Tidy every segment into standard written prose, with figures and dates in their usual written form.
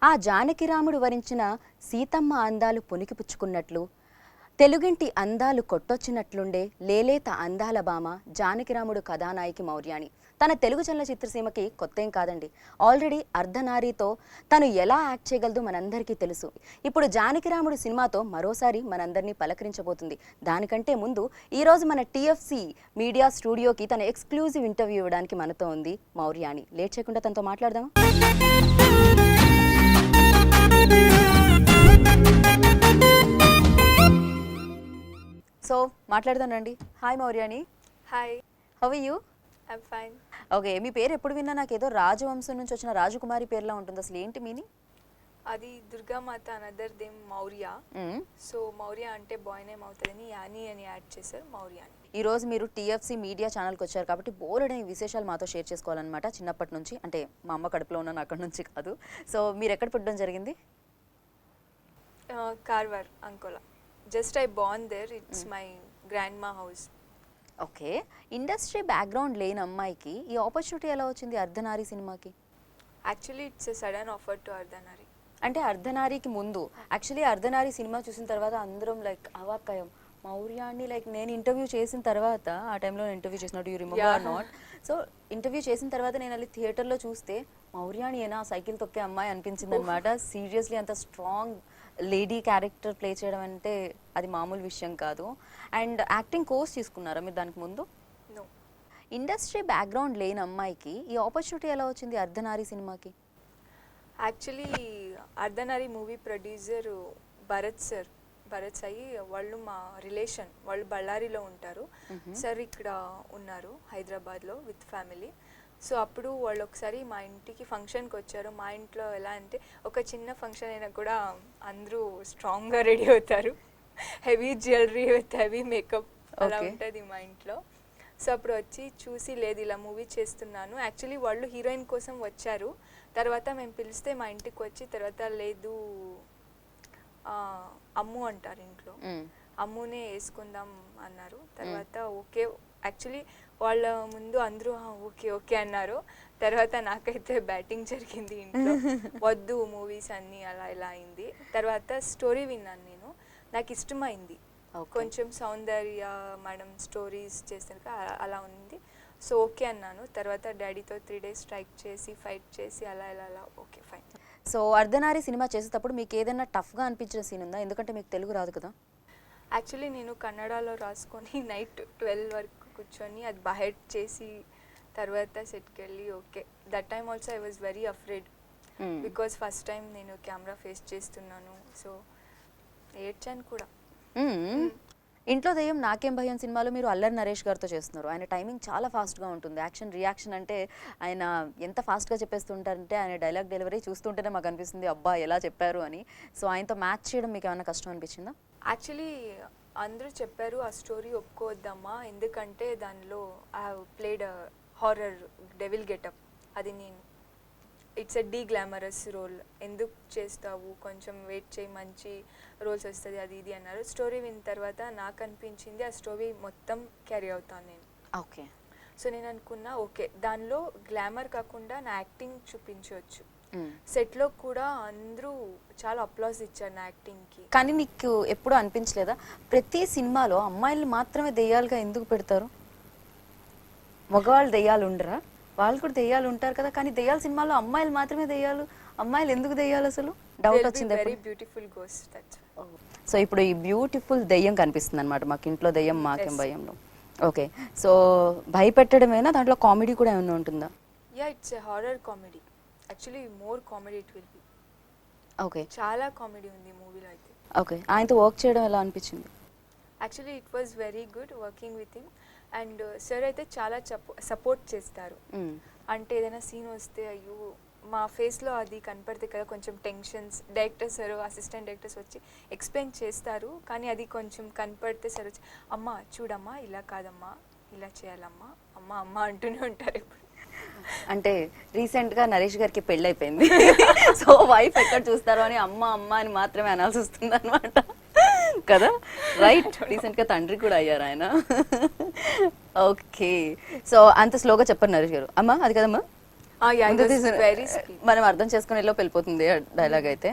ఆ జానకిరాముడు వరించిన సీతమ్మ అందాలు పునికిపుచ్చుకున్నట్లు తెలుగింటి అందాలు కొట్టొచ్చినట్లుండే లేలేత అందాల బామ జానకిరాముడు కథానాయకి మౌర్యాణి. తన తెలుగు చలనచిత్రసీమకి కొత్తేం కాదండి. ఆల్రెడీ అర్ధనారీతో తను ఎలా యాక్ట్ చేయగలదో మనందరికీ తెలుసు. ఇప్పుడు జానకిరాముడు సినిమాతో మరోసారి మనందరినీ పలకరించబోతుంది. దానికంటే ముందు ఈరోజు మన టీఎఫ్సీ మీడియా స్టూడియోకి తన ఎక్స్క్లూజివ్ ఇంటర్వ్యూ ఇవ్వడానికి మనతో ఉంది మౌర్యాణి. లేట్ చేయకుండా తనతో మాట్లాడదాం. సో మాట్లాడదాం రండి. Hi Mauryani. Hi, how are you? I'm fine. Okay, మీ పేరు ఎప్పుడు విన్నా నాకు ఏదో రాజవంశం నుంచి వచ్చిన రాజకుమారి పేరులా ఉంటుంది. అసలు ఏంటి మీనింగ్? అది Durgamata another them Maurya. So Maurya అంటే బాయ్ నేమ్ అవుతుందని యానీ అని యాడ్ చేశారు మౌర్య అని. ఈ రోజు మీరు టీఎఫ్సీ మీడియా ఛానల్కి వచ్చారు కాబట్టి బోలెడని విశేషాలు మాతో షేర్ చేసుకోవాలన్నమాట. చిన్నప్పటి నుంచి, అంటే మా అమ్మ కడుపులో ఉన్నాను అక్కడి నుంచి కాదు. సో మీరు ఎక్కడ పుట్టడం జరిగింది? Karwar, Ankola. Just I born there. It's my grandma house. Okay, industry background లేని అమ్మాయికి ఈ ఆపర్చునిటీ ఎలా వచ్చింది అర్ధనారి సినిమాకి? Actually it's a sudden offer to Ardhanaari. అంటే అర్ధనారికి ముందు యాక్చువల్లీ అర్ధనారి సినిమా చూసిన తర్వాత అందరం లైక్ అవాక్కయం మౌర్యాన్ని. లైక్ నేను ఇంటర్వ్యూ చేసిన తర్వాత, ఆ టైంలో ఇంటర్వ్యూ చేసినట్టు you remember or not? So interview చేసిన తర్వాత నేను వెళ్ళి థియేటర్లో చూస్తే మౌర్యాణి ఏనా సైకిల్ తొక్కే అమ్మాయి అనిపించింది అనమాట. సీరియస్లీ అంత స్ట్రాంగ్ లేడీ క్యారెక్టర్ ప్లే చేయడం అంటే అది మామూలు విషయం కాదు. అండ్ యాక్టింగ్ కోర్స్ తీసుకున్నారా మీరు దానికి ముందు? నో. ఇండస్ట్రీ బ్యాక్గ్రౌండ్ లేని అమ్మాయికి ఈ ఆపర్చునిటీ ఎలా వచ్చింది అర్ధనారి సినిమాకి? Actually Ardhanaari movie producer Bharat sir, Bharat Sai వాళ్ళు మా రిలేషన్. వాళ్ళు బళ్ళారిలో ఉంటారు. సార్ ఇక్కడ ఉన్నారు హైదరాబాద్లో విత్ ఫ్యామిలీ. సో అప్పుడు వాళ్ళు ఒకసారి మా ఇంటికి ఫంక్షన్కి వచ్చారు. మా ఇంట్లో ఎలా అంటే ఒక చిన్న ఫంక్షన్ అయినా కూడా అందరూ స్ట్రాంగ్గా రెడీ అవుతారు. Heavy jewellery with heavy makeup అలా ఉంటుంది మా ఇంట్లో. సో అప్పుడు వచ్చి చూసి, లేదు ఇలా మూవీ చేస్తున్నాను. యాక్చువల్లీ వాళ్ళు హీరోయిన్ కోసం వచ్చారు. తర్వాత మేము పిలిస్తే మా ఇంటికి వచ్చి తర్వాత లేదు అమ్ము అంటారు ఇంట్లో, అమ్మునే వేసుకుందాం అన్నారు. తర్వాత ఓకే, యాక్చువల్లీ వాళ్ళ ముందు అందరూ ఓకే ఓకే అన్నారు. తర్వాత నాకైతే బ్యాటింగ్ జరిగింది ఇంట్లో, వద్దు మూవీస్ అన్నీ అలా ఇలా అయింది. తర్వాత స్టోరీ విన్నాను నేను, నాకు ఇష్టమైంది. కొంచెం సౌందర్య మేడం స్టోరీస్ చేస్తారు అలా ఉంది. సో ఓకే అన్నాను. తర్వాత డాడీతో 3 days స్ట్రైక్ చేసి ఫైట్ చేసి అలా ఇలా అలా ఓకే ఫైన్. సో అర్ధనారి సినిమా చేసేటప్పుడు మీకు ఏదైనా టఫ్గా అనిపించిన సీన్ ఉందా? ఎందుకంటే మీకు తెలుగు రాదు కదా. యాక్చువల్లీ నేను కన్నడలో రాసుకొని నైట్ 12 వరకు కూర్చొని అది బహెడ్ చేసి తర్వాత సెట్కి వెళ్ళి okay. That time also I was very afraid because first time నేను కెమెరా ఫేస్ చేస్తున్నాను. సో ఏడ్చాను కూడా. ఇంట్లో దెయ్యం నాకేం భయం సినిమాలో మీరు అల్లరి నరేష్ గారితో చేస్తున్నారు. ఆయన టైమింగ్ చాలా ఫాస్ట్గా ఉంటుంది. యాక్షన్ రియాక్షన్ అంటే ఆయన ఎంత ఫాస్ట్గా చెప్పేస్తుంటారంటే ఆయన డైలాగ్ డెలివరీ చూస్తుంటేనే మాకు అనిపిస్తుంది అబ్బా ఎలా చెప్పారు అని. సో ఆయనతో మ్యాచ్ చేయడం మీకు ఏమైనా కష్టం అనిపించిందా? యాక్చువల్లీ అందరూ చెప్పారు ఆ స్టోరీ ఒప్పుకోవద్దమ్మా, ఎందుకంటే దానిలో I have played horror devil getup. అది నేను it's a deglamorous role, ఎందుకు చేస్తావు, కొంచెం వెయిట్ చేయి, మంచి రోల్స్ వస్తుంది అది ఇది అన్నారు. స్టోరీ విన్న తర్వాత నాకు అనిపించింది ఆ స్టోరీ మొత్తం క్యారీ అవుతాను నేను. ఓకే. సో నేను అనుకున్నా ఓకే దానిలో గ్లామర్ కాకుండా నా యాక్టింగ్ చూపించవచ్చు. సెట్లో కూడా అందరూ చాలా అప్లాస్ ఇచ్చారు నా యాక్టింగ్కి. కానీ నీకు ఎప్పుడు అనిపించలేదా ప్రతి సినిమాలో అమ్మాయిలు మాత్రమే దెయ్యాలుగా ఎందుకు పెడతారు? మగవాళ్ళు దెయ్యాలు ఉండరా? వాళ్ళు కూడా దెయ్యాలు ఉంటారు కదా, కానీ దెయ్యాల సినిమాలో అమ్మాయిలు మాత్రమే దెయ్యాలు, అమ్మాయిలు ఎందుకు దెయ్యాలు అసలు? డౌట్ వచ్చింది. Very beautiful ghost that's. So ఇప్పుడు ఈ బ్యూటిఫుల్ దెయ్యం కనిపిస్తుంది అనమాట మాకు ఇంట్లో దెయ్యం మాకేం భయంలో. ఓకే, సో భయపెట్టడమేనా, దాంట్లో కామెడీ కూడా ఏమైనా ఉంటుందా? Yeah, it's a horror comedy. Actually more comedy it will be. Okay, చాలా కామెడీ ఉంది మూవీలో అయితే. ఓకే, ఆయనతో వర్క్ చేయడం ఎలా అనిపించింది? Actually it was very good working with him. And sir అయితే చాలా సపోర్ట్ చేస్తారు. అంటే ఏదైనా సీన్ వస్తే అయ్యో మా ఫేస్లో అది కనపడితే కదా కొంచెం tensions, director sir assistant directors వచ్చి ఎక్స్ప్లెయిన్ చేస్తారు. కానీ అది కొంచెం కనపడితే సార్ వచ్చి అమ్మ చూడమ్మా ఇలా కాదమ్మా ఇలా చేయాలమ్మా అమ్మ అమ్మ అంటూనే ఉంటారు. ఇప్పుడు అంటే రీసెంట్గా నరేష్ గారికి పెళ్ళి అయిపోయింది. సో వైఫ్ ఎక్కడ చూస్తారు అని అమ్మ అమ్మ అని మాత్రమే అనాల్సి వస్తుంది అనమాట కదా, రైట్? రీసెంట్గా తండ్రి కూడా అయ్యారు ఆయన. ఓకే, సో అంత స్లోగా చెప్పరు నరేష్ గారు. అమ్మ అది కదమ్మా Yeah, it ముందు was తీసిన- very speed. మనం అర్థం చేసుకునే లోపు వెళ్ళిపోతుంది డైలాగ్ అయితే.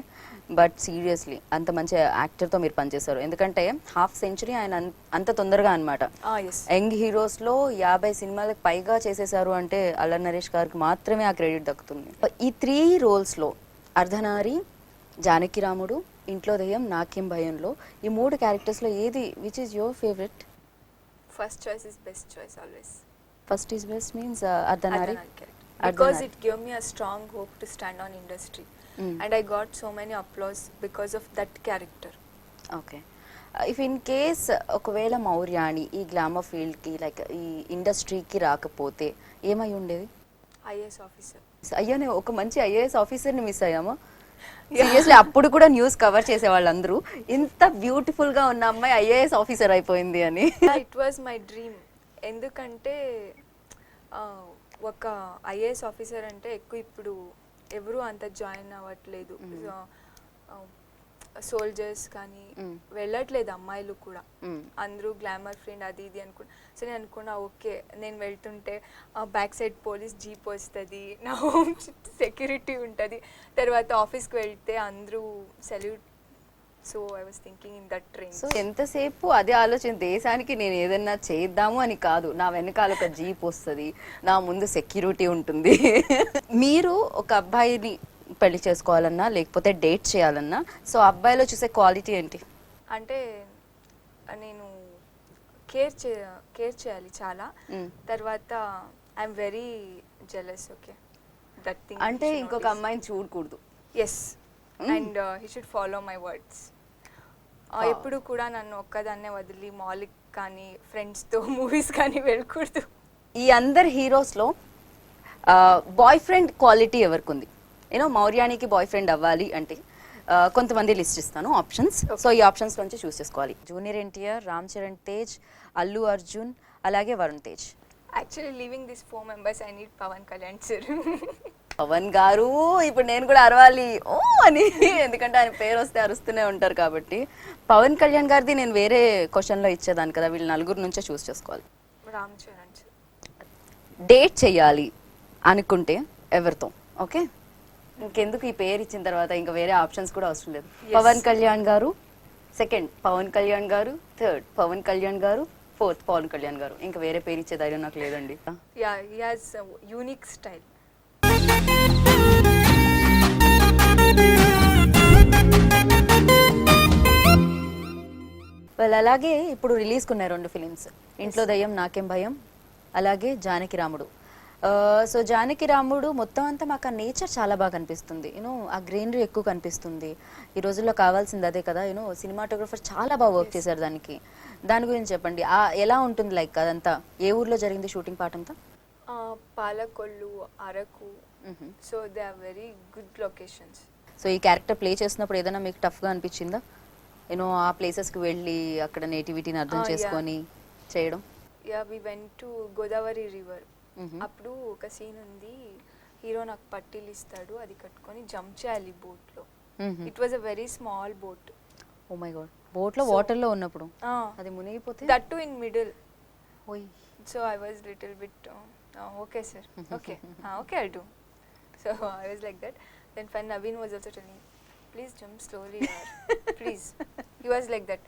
బట్ సీరియస్లీ అంత మంచి యాక్టర్తో మీరు పనిచేశారు, ఎందుకంటే హాఫ్ సెంచరీ ఆయన అంత తొందరగా అనమాట. Yes. యంగ్ హీరోస్లో 50 సినిమాలకు పైగా చేసేసారు అంటే అల్లరి నరేష్ గారికి మాత్రమే ఆ క్రెడిట్ దక్కుతుంది. ఈ 3 రోల్స్లో అర్ధనారి, జానకిరాముడు, ఇంట్లో దయ్యం, నాకేం భయంలో ఈ 3 క్యారెక్టర్స్లో ఏది which is your favourite? First choice is best choice always. First is best means అర్ధనారి. Ardhanari character. Because Ardhanari. it gave me a strong hope to stand on industry. Mm. And I got so many applause because of that character. Okay. If in case ఒకవేళ మౌర్యాని ఈ glamour ఫీల్డ్కి like ఈ ఇండస్ట్రీకి రాకపోతే ఏమై ఉండేది? IAS officer. అయ్యో నేను ఒక మంచి ఐఏఎస్ ఆఫీసర్ని మిస్ అయ్యామా? సీరియస్లీ అప్పుడు కూడా న్యూస్ కవర్ చేసే వాళ్ళందరూ ఇంత బ్యూటిఫుల్గా ఉన్న అమ్మాయి ఐఏఎస్ ఆఫీసర్ అయిపోయింది అని. It was my dream. ఎందుకంటే ఒక ఐఏఎస్ ఆఫీసర్ అంటే ఎక్కువ ఇప్పుడు ఎవరు అంత జాయిన్ అవ్వట్లేదు. సోల్జర్స్ కానీ Mm. వెళ్ళట్లేదు అమ్మాయిలు కూడా. Mm. అందరూ గ్లామర్ ఫ్రెండ్ అది ఇది అనుకున్నా. సో నేను అనుకున్నా ఓకే నేను వెళ్తుంటే బ్యాక్ సైడ్ పోలీస్ జీప్ వస్తుంది, నా హోమ్ సెక్యూరిటీ ఉంటుంది, తర్వాత ఆఫీస్కి వెళ్తే అందరూ salute. So I was thinking in that train. So ఎంతసేపు అదే ఆలోచన, దేశానికి నేను ఏదన్నా చేద్దాము అని కాదు, నా వెనకాల ఒక జీప్ వస్తుంది, నా ముందు సెక్యూరిటీ ఉంటుంది. మీరు ఒక అబ్బాయిని పెళ్లి చేసుకోవాలన్నా లేకపోతే డేట్ చేయాలన్నా సో అబ్బాయిలో చూసే క్వాలిటీ ఏంటి? అంటే నేను కేర్ చేయాలి చాలా. Mm. తర్వాత I'm very jealous. Okay that thing. అంటే ఇంకొక అమ్మాయిని చూడకూడదు. Yes, and he should follow my words. ఎప్పుడు కూడా నన్ను ఒక్కదాన్నే వదిలి మాల్కి కానీ ఫ్రెండ్స్తో మూవీస్ కానీ వెళ్ళకూడదు. ఈ అందరు హీరోస్లో బాయ్ ఫ్రెండ్ క్వాలిటీ ఎవరికి ఉంది? యూనో మౌర్యానికి బాయ్ ఫ్రెండ్ అవ్వాలి అంటే కొంతమంది లిస్ట్ ఇస్తాను ఆప్షన్స్. సో ఈ ఆప్షన్స్ నుంచి చూస్ చేసుకోవాలి. జూనియర్ ఎన్టీఆర్, రామ్ చరణ్ తేజ్, అల్లు అర్జున్, అలాగే Varun Tej. Actually leaving this 4 members I need Pawan Kalyan sir. Pawan గారు ఇప్పుడు నేను కూడా అరవాలి ఓ అని, ఎందుకంటే ఆయన పేరు వస్తే అరుస్తూనే ఉంటారు కాబట్టి. పవన్ కళ్యాణ్ గారిది నేను వేరే క్వశ్చన్లో ఇచ్చేదాన్ని కదా, వీళ్ళు నలుగురు నుంచే చూస్ చేసుకోవాలి. రామ్ చరణ్ సార్. డేట్ చెయ్యాలి అనుకుంటే ఎవరితో? ఓకే, ఇంకెందుకు ఈ పేరు ఇచ్చిన తర్వాత ఇంకా వేరే ఆప్షన్స్ కూడా అవసరం లేదు. Yes. పవన్ కళ్యాణ్ గారు, సెకండ్ పవన్ కళ్యాణ్ గారు, థర్డ్ పవన్ కళ్యాణ్ గారు, ఫోర్త్ పవన్ కళ్యాణ్ గారు. ఇంకా వేరే పేరు ఇచ్చే ధైర్యం నాకు లేదండి. Yeah, he has unique style. వాళ్ళు అలాగే ఇప్పుడు రిలీజ్కి ఉన్నాయి 2 ఫిలిమ్స్, ఇంట్లో దయ్యం, నాకేం భయం, అలాగే జానకి రాముడు. సో జానకి రాముడు మొత్తం అంతా మాకు ఆ నేచర్ చాలా బాగా కనిపిస్తుంది, యూనో ఆ గ్రీనరీ ఎక్కువ కనిపిస్తుంది. ఈ రోజుల్లో కావాల్సింది అదే కదా, యూనో సినిమాటోగ్రఫర్ చాలా బాగా వర్క్ చేశారు దానికి. దాని గురించి చెప్పండి, ఎలా ఉంటుంది లైక్ అదంతా? ఏ ఊర్లో జరిగింది షూటింగ్ పార్ట్ అంతా? Palakollu, Araku. So they are very good locations. So ఈ క్యారెక్టర్ ప్లే చేసినప్పుడు ఏదైనా మీకు టఫ్గా అనిపించిందా? యూనో ఆ ప్లేసెస్కి వెళ్ళి అక్కడ నేటివిటీని అర్థం చేసుకొని చేయడం? Yeah, we went to Godavari river. అప్పుడు ఒక సీన్ ఉంది, హీరో నాకు పట్టీలు ఇస్తాడు, అది కట్టుకొని జంప్ చేయాలి బోట్లో. It was a very small boat. Oh my god, బోట్లో వాటర్లో ఉన్నప్పుడు అది మునిగిపోతే? That to in middle. ఓయ్. So I was little bit okay sir, okay okay I do. So I was like that. Then fine Naveen was also telling please jump slowly please. He was like that,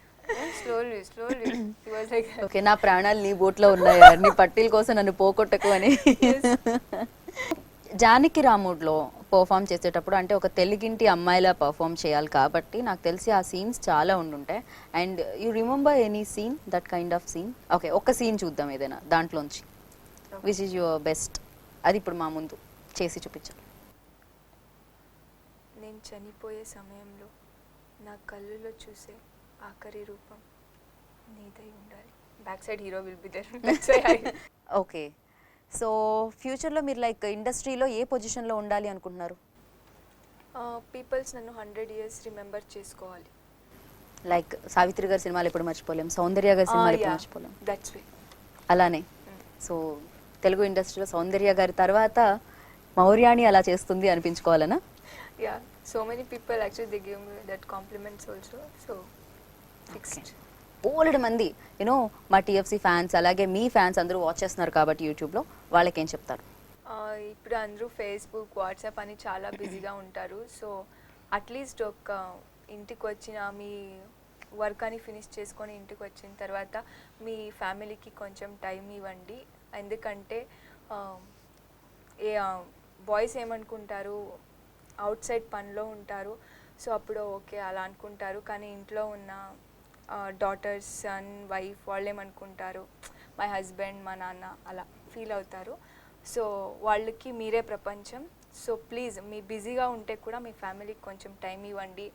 slowly slowly. He was like okay, నా ప్రాణాలు నీ బోట్లో ఉన్నాయా, నీ పట్టీల కోసం నన్ను పోగొట్టకు అని. Janaki రాముడులో perform చేసేటప్పుడు అంటే ఒక తెలుగింటి అమ్మాయిలా పర్ఫామ్ చేయాలి కాబట్టి నాకు తెలిసి ఆ సీన్స్ చాలా ఉండుంటాయి. And you remember any scene, that kind of scene? Okay, ఒక సీన్ చూద్దాం ఏదైనా దాంట్లోంచి, విచ్ ఈజ్ యువర్ బెస్ట్. అది ఇప్పుడు మా ముందు చేసి చూపించాలి. నేను చనిపోయే సమయంలో నా కళ్ళులో చూసే ఆఖరి రూపం నీదై ఉండాలి. Back side hero will be there. Okay, so ఫ్యూచర్లో మీరు లైక్ ఇండస్ట్రీలో ఏ పొజిషన్లో ఉండాలి అనుకుంటున్నారు? పీపుల్స్ నన్ను 100 years రిమెంబర్ చేసుకోవాలి. లైక్ సావిత్రి గారి సినిమాలు ఎప్పుడు మర్చిపోలేం, సౌందర్య గారి సినిమాలు ఎప్పుడు మర్చిపోలేం, దట్స్ వే. అలానే సో తెలుగు ఇండస్ట్రీలో సౌందర్య గారి తర్వాత మౌర్యాని అలా చేస్తుంది అనిపించుకోవాలనా? Yeah, so many people actually they give me that compliments also. So fixed. బోలెడు మంది యూనో మా టీఎఫ్సీ ఫ్యాన్స్ అలాగే మీ ఫ్యాన్స్ అందరూ వాచ్ చేస్తున్నారు కాబట్టి యూట్యూబ్లో, వాళ్ళకి ఏం చెప్తారు? ఇప్పుడు అందరూ ఫేస్బుక్ వాట్సాప్ అని చాలా బిజీగా ఉంటారు. సో అట్లీస్ట్ ఒక ఇంటికి వచ్చిన మీ వర్క్ అని ఫినిష్ చేసుకొని ఇంటికి వచ్చిన తర్వాత మీ ఫ్యామిలీకి కొంచెం టైం ఇవ్వండి. ఎందుకంటే ఏ బాయ్స్ ఏమనుకుంటారు, అవుట్ సైడ్ పనిలో ఉంటారు, సో అప్పుడు ఓకే అలా అనుకుంటారు. కానీ ఇంట్లో ఉన్న డాటర్స్, సన్, వైఫ్ వాళ్ళు ఏమనుకుంటారు, మై హస్బెండ్, మా నాన్న అలా ఫీల్ అవుతారు. సో వాళ్ళకి మీరే ప్రపంచం. సో ప్లీజ్ మీ బిజీగా ఉంటే కూడా మీ ఫ్యామిలీకి కొంచెం టైం ఇవ్వండి.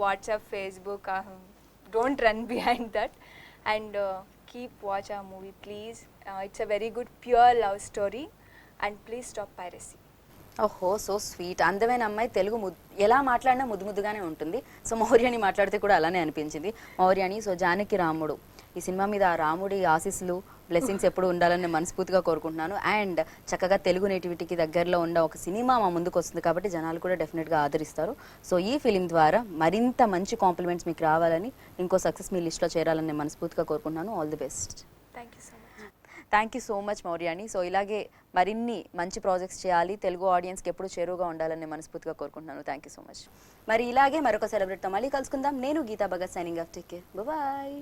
WhatsApp, Facebook, don't run behind that and keep watch ఆ movie please. It's a very good pure love story and please stop piracy. ఓహో, సో స్వీట్. అందమైన అమ్మాయి, తెలుగు ఎలా మాట్లాడినా ముద్దు ముద్దుగానే ఉంటుంది. సో మౌర్యాని మాట్లాడితే కూడా అలానే అనిపించింది. మౌర్యాని, సో జానకి రాముడు ఈ సినిమా మీద ఆ రాముడి ఆశీస్సులు, బ్లెస్సింగ్స్ ఎప్పుడు ఉండాలని నేను మనస్ఫూర్తిగా కోరుకుంటున్నాను. అండ్ చక్కగా తెలుగు నేటివిటీకి దగ్గరలో ఉన్న ఒక సినిమా మా ముందుకు వస్తుంది కాబట్టి జనాలు కూడా డెఫినెట్గా ఆదరిస్తారు. సో ఈ ఫిలిం ద్వారా మరింత మంచి కాంప్లిమెంట్స్ మీకు రావాలని, ఇంకో సక్సెస్ మీ లిస్ట్లో చేరాలని నేను మనస్ఫూర్తిగా కోరుకుంటున్నాను. All the best. Thank you so much. Thank you so much మౌర్యాని. So ఇలాగే మరిన్ని మంచి ప్రాజెక్ట్స్ చేయాలి, తెలుగు ఆడియన్స్కి ఎప్పుడు చేరువుగా ఉండాలని మనస్ఫూర్తిగా కోరుకుంటున్నాను. Thank you so much. మరి ఇలాగే మరొక సెలబ్రిటీతో మళ్ళీ కలుసుకుందాం. నేను Geetha Bhagat, signing off. Take care, bye.